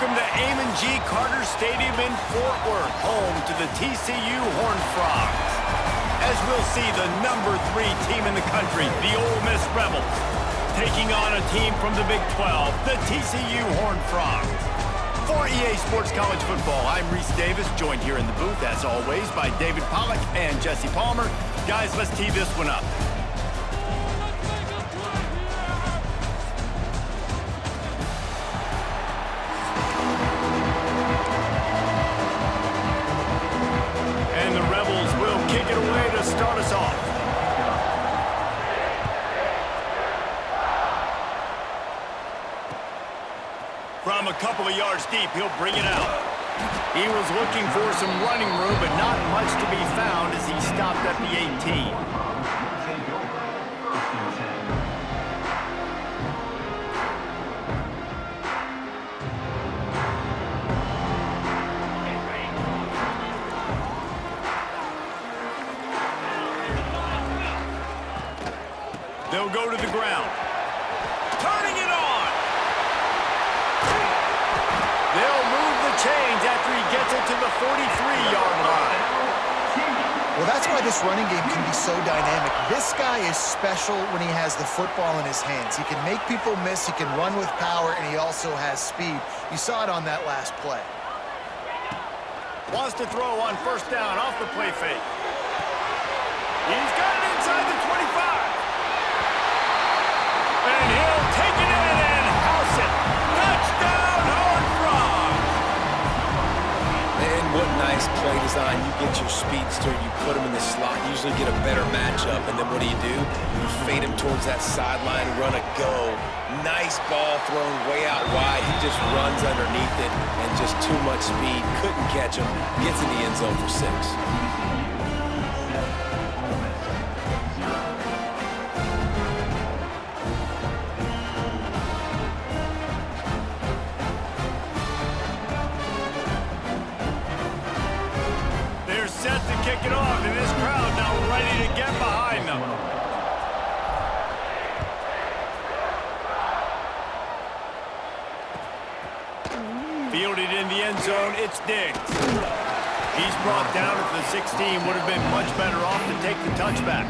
Welcome to Amon G. Carter Stadium in Fort Worth, home to the TCU Horned Frogs. As we'll see, the number 3 team in the country, the Ole Miss Rebels, taking on a team from the Big 12, the TCU Horned Frogs. For EA Sports College Football, I'm Reese Davis, joined here in the booth, as always, by David Pollack and Jesse Palmer. Guys, let's tee this one up. And the Rebels will kick it away to start us off. From a couple of yards deep, he'll bring it out. He was looking for some running room, but not much to be found as he stopped at the 18. They'll go to the ground. Turning it on! They'll move the chains after he gets it to the 43-yard line. Well, that's why this running game can be so dynamic. This guy is special when he has the football in his hands. He can make people miss, he can run with power, and he also has speed. You saw it on that last play. Wants to throw on first down off the play fake. He's got it inside the 25. And he'll take it in and house it. Touchdown, Horned Frogs! Man, what nice play design. You get your speedster, you put him in the slot, usually get a better matchup, and then what do? You fade him towards that sideline, run a go. Nice ball thrown way out wide. He just runs underneath it, and just too much speed. Couldn't catch him. Gets in the end zone for 6. Set to kick it off, and this crowd now ready to get behind them. Fielded in the end zone, it's Diggs. He's brought down at the 16, would have been much better off to take the touchback.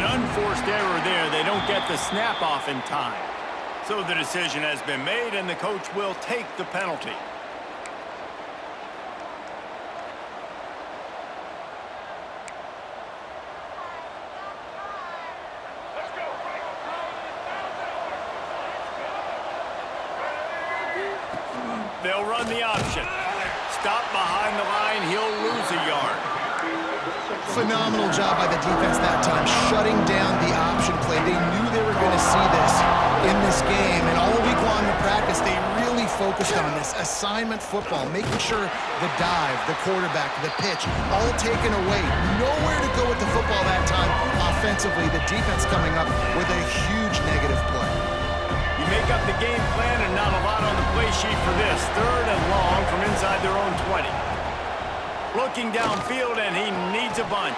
Unforced error there. They don't get the snap off in time. So the decision has been made, and the coach will take the penalty. They'll run the option. Stop behind the line. He'll lose a yard. Phenomenal job by the defense that time, shutting down the option play. They knew they were going to see this in this game, and all week long in practice, they really focused on this assignment football, making sure the dive, the quarterback, the pitch, all taken away. Nowhere to go with the football that time offensively. The defense coming up with a huge negative play. You make up the game plan and not a lot on the play sheet for this. 3rd and long from inside their own 20. Looking downfield, and he needs a bunch.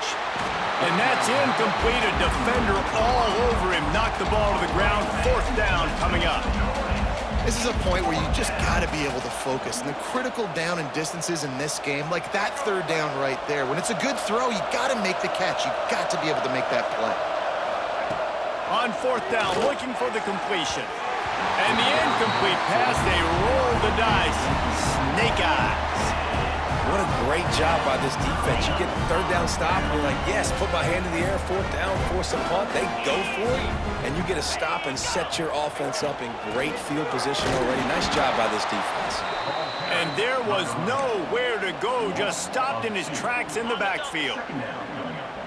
And that's incomplete. A defender all over him. Knocked the ball to the ground. 4th down coming up. This is a point where you just got to be able to focus. And the critical down and distances in this game, like that 3rd down right there, when it's a good throw, you got to make the catch. You got to be able to make that play. On 4th down, looking for the completion. And the incomplete pass, they roll the dice. Snake eyes. What a great job by this defense. You get 3rd down stop, and you're like, yes, put my hand in the air, 4th down, force a punt. They go for it, and you get a stop and set your offense up in great field position already. Nice job by this defense. And there was nowhere to go, just stopped in his tracks in the backfield.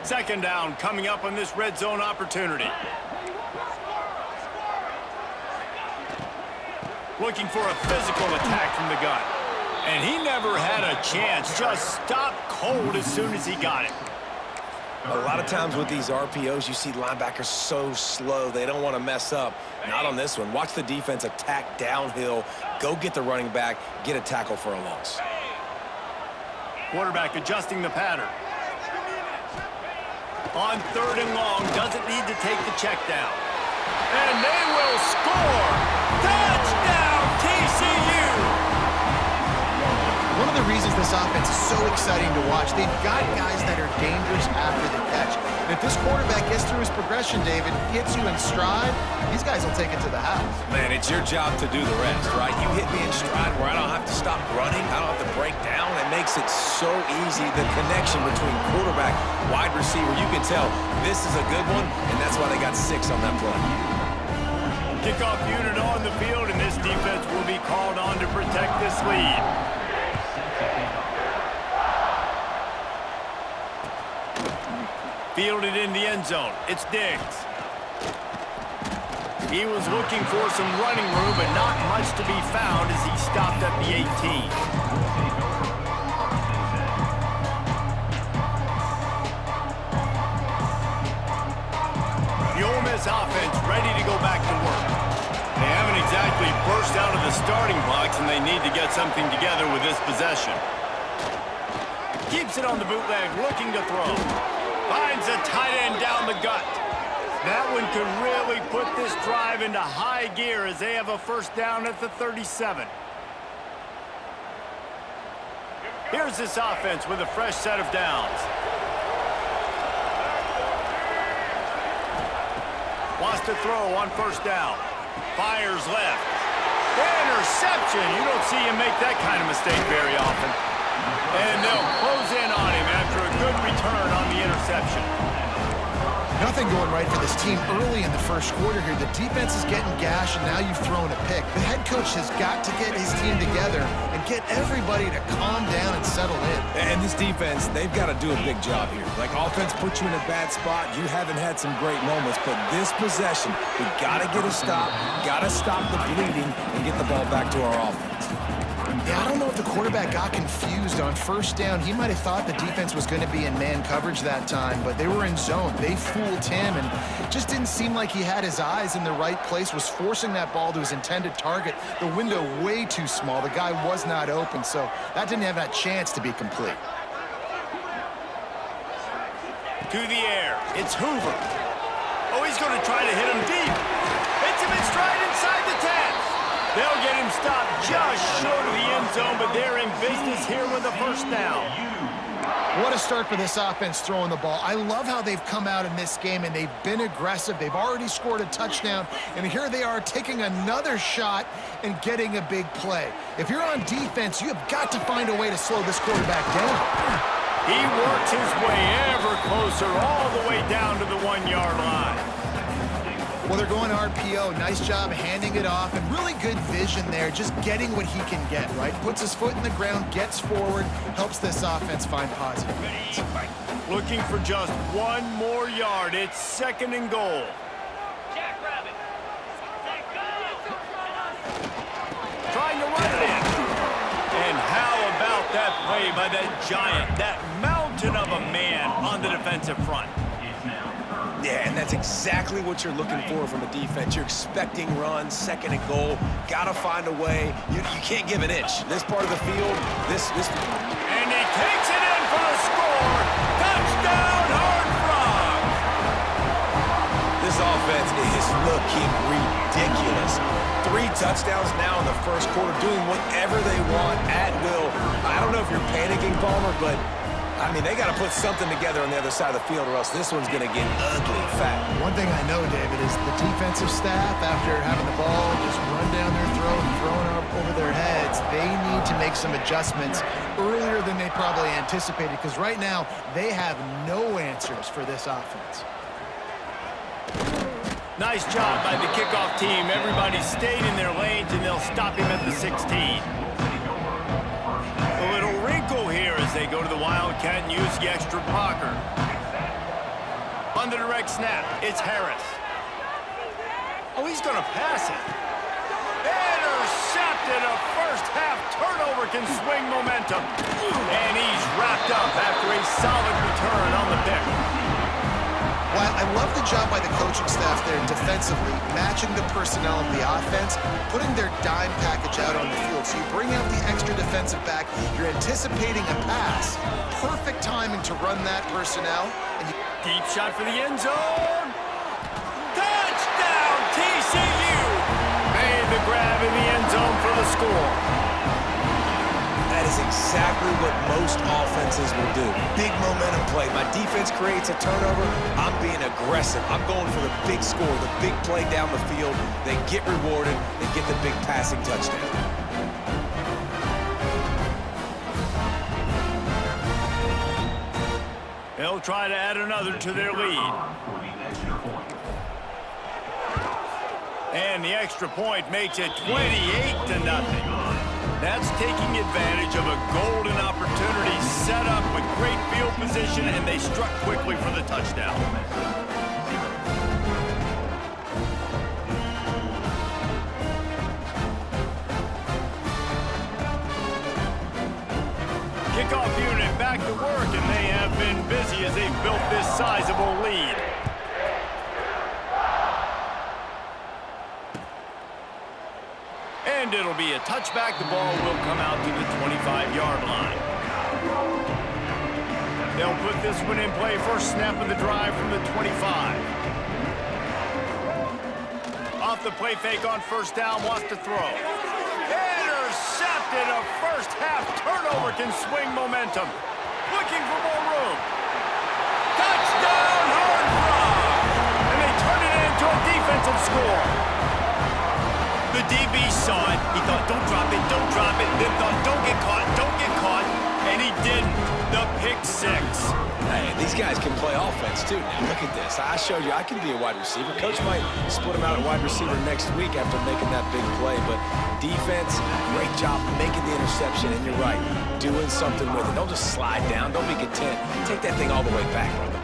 2nd down coming up on this red zone opportunity. Looking for a physical attack from the gun. And he never had a chance. Just stopped cold as soon as he got it. A lot of times with these RPOs, you see linebackers so slow, they don't want to mess up. Not on this one. Watch the defense attack downhill, go get the running back, get a tackle for a loss. Quarterback adjusting the pattern. On 3rd and long, doesn't need to take the check down. And they will score! Touchdown, TCU! One of the reasons this offense is so exciting to watch, they've got guys that are dangerous after the catch. And if this quarterback gets through his progression, David, hits you in stride, these guys will take it to the house. Man, it's your job to do the rest, right? You hit me in stride where I don't have to stop running, I don't have to break down. It makes it so easy. The connection between quarterback, wide receiver, you can tell this is a good one, and that's why they got 6 on that play. Kickoff unit on the field, and this defense will be called on to protect this lead. Fielded in the end zone. It's Diggs. He was looking for some running room, but not much to be found as he stopped at the 18. The Ole Miss offense ready to go back to work. They haven't exactly burst out of the starting blocks, and they need to get something together with this possession. Keeps it on the bootleg, looking to throw. Finds a tight end down the gut. That one could really put this drive into high gear as they have a first down at the 37. Here's this offense with a fresh set of downs. Wants to throw on first down. Fires left. Interception. You don't see him make that kind of mistake very often. And they'll close in on him after a good return on the interception. Nothing going right for this team early in the first quarter here. The defense is getting gashed, and now you've thrown a pick. The head coach has got to get his team together and get everybody to calm down and settle in. And this defense, they've got to do a big job here. Like, offense puts you in a bad spot. You haven't had some great moments, but this possession, we got to get a stop, got to stop the bleeding, and get the ball back to our offense. Yeah, I don't know if the quarterback got confused on first down. He might have thought the defense was going to be in man coverage that time, but they were in zone. They fooled him, and just didn't seem like he had his eyes in the right place, was forcing that ball to his intended target. The window way too small. The guy was not open, so that didn't have that chance to be complete. To the air. It's Hoover. Oh, he's going to try to hit him deep. Hits him in stride inside the 10. They'll get him stopped just short of the end zone, but they're in business here with a first down. What a start for this offense throwing the ball. I love how they've come out in this game, and they've been aggressive. They've already scored a touchdown, and here they are taking another shot and getting a big play. If you're on defense, you have got to find a way to slow this quarterback down. He works his way ever closer all the way down to the 1-yard line. Well, they're going RPO. Nice job handing it off, and really good vision there, just getting what he can get, right? Puts his foot in the ground, gets forward, helps this offense find positive points. Looking for just 1 more yard. It's 2nd and goal. Trying to run it in. And how about that play by that giant, that mountain of a man on the defensive front? Yeah, and that's exactly what you're looking for from a defense. You're expecting runs, 2nd and goal. Got to find a way. You can't give an inch. This part of the field, this. And he takes it in for the score. Touchdown, Horned Frogs. This offense is looking ridiculous. 3 touchdowns now in the first quarter, doing whatever they want at will. I don't know if you're panicking, Palmer, but I mean, they got to put something together on the other side of the field, or else this one's going to get ugly fast. One thing I know, David, is the defensive staff, after having the ball just run down their throat and thrown up over their heads, they need to make some adjustments earlier than they probably anticipated, because right now they have no answers for this offense. Nice job by the kickoff team. Everybody stayed in their lanes, and they'll stop him at the 16. A little wrinkle here as they go to the Wildcat and use the extra blocker. On the direct snap, it's Harris. Oh, he's going to pass it. Intercepted! intercepted. A first-half turnover can swing momentum. And he's wrapped up after a solid return on the pick. Well, I love the job by the coaching staff there defensively, matching the personnel of the offense, putting their dime package out on the field. So you bring out the extra defensive back, you're anticipating a pass. Perfect timing to run that personnel. And Deep shot for the end zone. Touchdown, TCU! Made the grab in the end zone for the score. That is exactly what most offenses will do. Big momentum play. My defense creates a turnover. I'm being aggressive. I'm going for the big score, the big play down the field. They get rewarded. They get the big passing touchdown. They'll try to add another to their lead. And the extra point makes it 28-0. That's taking advantage of a golden opportunity set up with great field position, and they struck quickly for the touchdown. Kickoff unit back to work, and they have been busy as they've built this sizable lead. And it'll be a touchback. The ball will come out to the 25-yard line. They'll put this one in play. First snap of the drive from the 25. Off the play fake on first down, wants to throw. Intercepted. A first-half turnover can swing momentum. Looking for more room. Touchdown, Horned Frogs! And they turn it into a defensive score. The DB saw it. He thought, don't drop it, don't drop it. Then thought, don't get caught, don't get caught. And he didn't. The pick six. Hey, these guys can play offense, too. Now, look at this. I showed you I can be a wide receiver. Coach might split him out at wide receiver next week after making that big play. But defense, great job making the interception. And you're right, doing something with it. Don't just slide down. Don't be content. Take that thing all the way back, brother.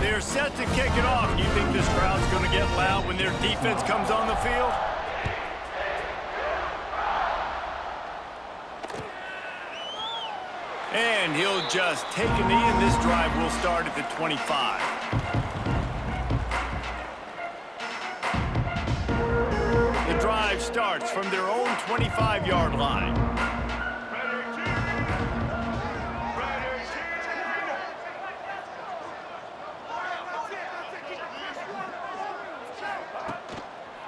They're set to kick it off. You think this crowd's going to get loud when their defense comes on the field? And he'll just take a knee, and this drive will start at the 25. The drive starts from their own 25-yard line.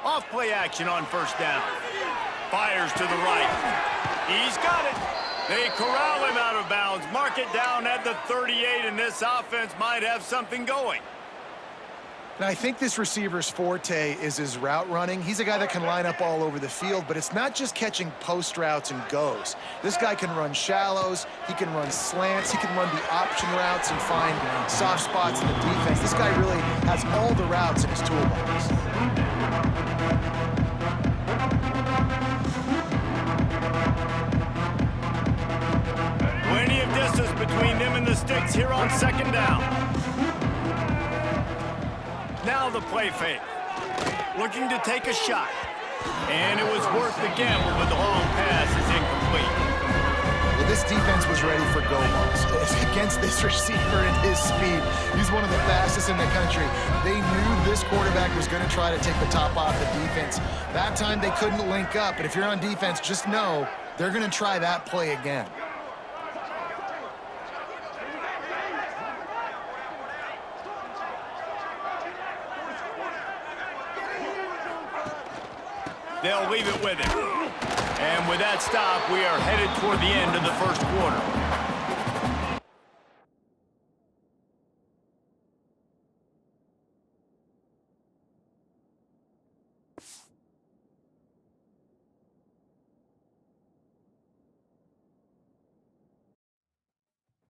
Off play action on first down. Fires to the right. He's got it. They corral him out of bounds. Mark it down at the 38, and this offense might have something going. Now, I think this receiver's forte is his route running. He's a guy that can line up all over the field, but it's not just catching post routes and goes. This guy can run shallows, he can run slants, he can run the option routes and find soft spots in the defense. This guy really has all the routes in his toolbox. Plenty of distance between them and the sticks here on second down. Now the play fake. Looking to take a shot. And it was worth the gamble, but the long pass is incomplete. Well, this defense was ready for go balls. Against this receiver and his speed, he's one of the fastest in the country. They knew this quarterback was going to try to take the top off the defense. That time they couldn't link up, but if you're on defense, just know they're going to try that play again. They'll leave it with him. And with that stop, we are headed toward the end of the first quarter.